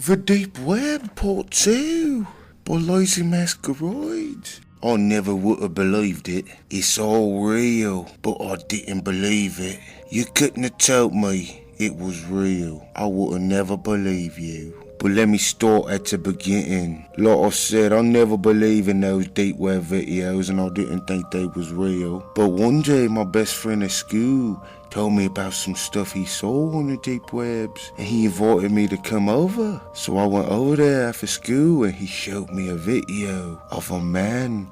The Deep Web Part 2 by Lazy Masquerade. I never would have believed it. It's all real, but I didn't believe it. You couldn't have told me it was real. I would have never believed you. But let me start at the beginning. Like I said, I never believed in those deep web videos and I didn't think they was real. But one day my best friend at school told me about some stuff he saw on the deep webs and he invited me to come over. So I went over there after school and he showed me a video of a man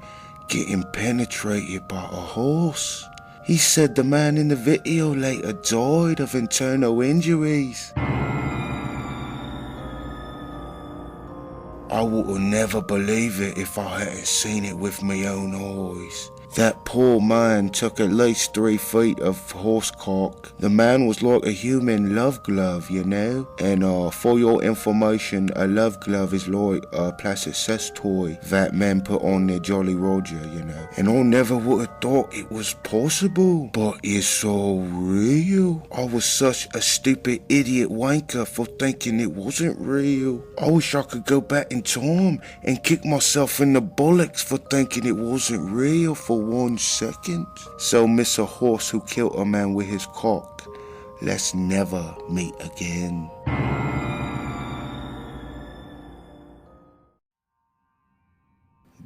getting penetrated by a horse. He said the man in the video later died of internal injuries. I would have never believed it if I hadn't seen it with my own eyes. That poor man took at least 3 feet of horse cock. The man was like a human love glove, you know? And for your information, a love glove is like a plastic sex toy that men put on their Jolly Roger, you know? And I never would have thought it was possible. But it's so real. I was such a stupid idiot wanker for thinking it wasn't real. I wish I could go back in time and kick myself in the bullocks for thinking it wasn't real for 1 second. So, Mr. Horse who killed a man with his cock, let's never meet again.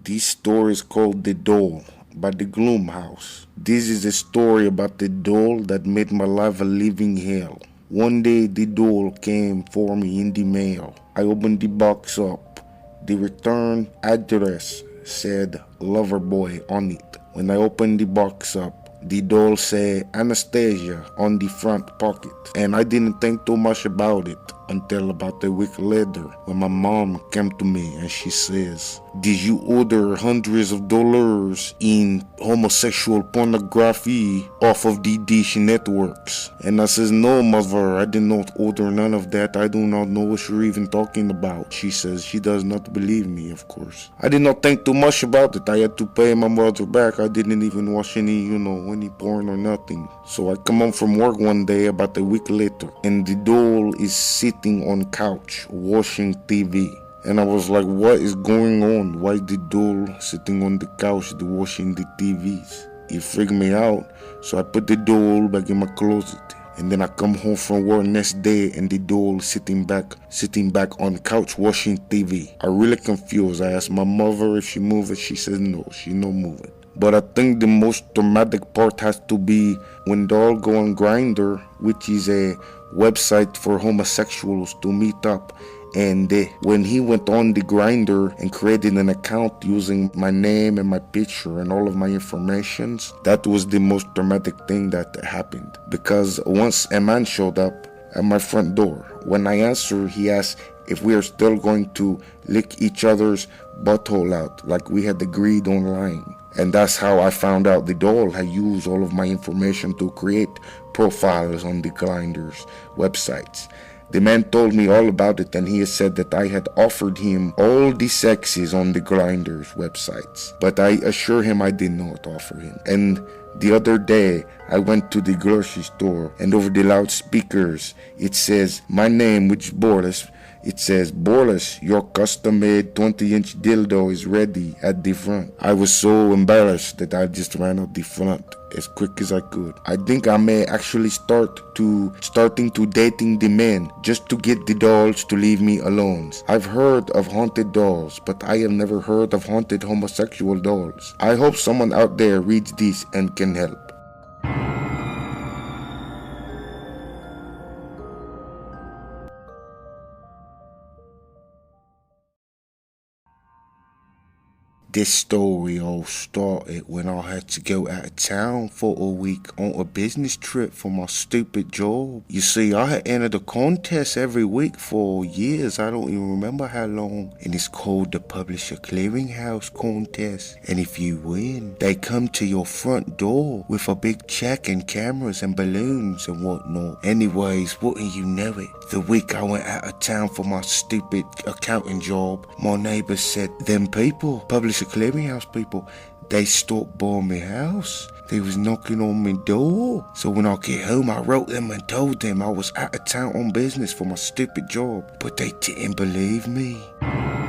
This story is called The Doll by the GloomyHouse. This is a story about the doll that made my life a living hell. One day the doll came for me in the mail. I opened the box up. The return address said Loverboy on it. When I opened the box up, the doll said Anastasia on the front pocket. And I didn't think too much about it until about a week later when my mom came to me and she says, "Did you order hundreds of dollars in homosexual pornography off of the Dish networks?" And I says, "No, mother, I did not order none of that. I do not know what you're even talking about." She says she does not believe me, of course. I did not think too much about it. I had to pay my mother back. I didn't even watch any, any porn or nothing. So I come home from work one day about a week later and the doll is sitting on couch watching TV. And I was like, what is going on? Why is the doll sitting on the couch watching the TVs? It freaked me out. So I put the doll back in my closet. And then I come home from work next day and the doll sitting back on the couch watching TV. I really confused. I asked my mother if she moved it. She says no, she no moving. But I think the most dramatic part has to be when doll go on Grindr, which is a website for homosexuals to meet up. And when he went on the Grindr and created an account using my name and my picture and all of my informations, that was the most dramatic thing that happened. Because once a man showed up at my front door, when I answered, he asked if we are still going to lick each other's butthole out like we had agreed online. And that's how I found out the doll had used all of my information to create profiles on the Grindr's websites. The man told me all about it and he has said that I had offered him all the sexes on the Grindr's websites. But I assure him I did not offer him. And the other day, I went to the grocery store and over the loudspeakers, it says my name, which is Boris. It says, "Boris, your custom-made 20-inch dildo is ready at the front." I was so embarrassed that I just ran out the front as quick as I could. I think I may actually starting to dating the men just to get the dolls to leave me alone. I've heard of haunted dolls, but I have never heard of haunted homosexual dolls. I hope someone out there reads this and can help. This story all started when I had to go out of town for a week on a business trip for my stupid job. You see, I had entered a contest every week for years. I don't even remember how long. And it's called the Publisher Clearinghouse Contest. And if you win, they come to your front door with a big check and cameras and balloons and whatnot. Anyways, wouldn't you know it? The week I went out of town for my stupid accounting job, my neighbor said, "Them people, Publisher Clearinghouse people, They stopped by my house. They was knocking on my door. So when I get home, I wrote them and told them I was out of town on business for my stupid job. But they didn't believe me.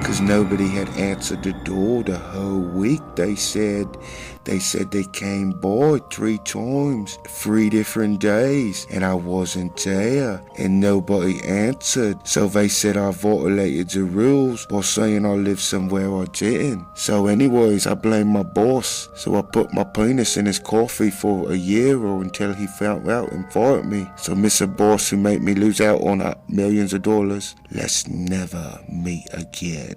Cause nobody had answered the door the whole week. They said they came by 3 times, 3 different days, and I wasn't there, and nobody answered. So they said I violated the rules by saying I lived somewhere I didn't. So anyways, I blamed my boss. So I put my penis in his coffee for a year or until he found out and fired me. So Mr. Boss, who made me lose out on millions of dollars, let's never meet again.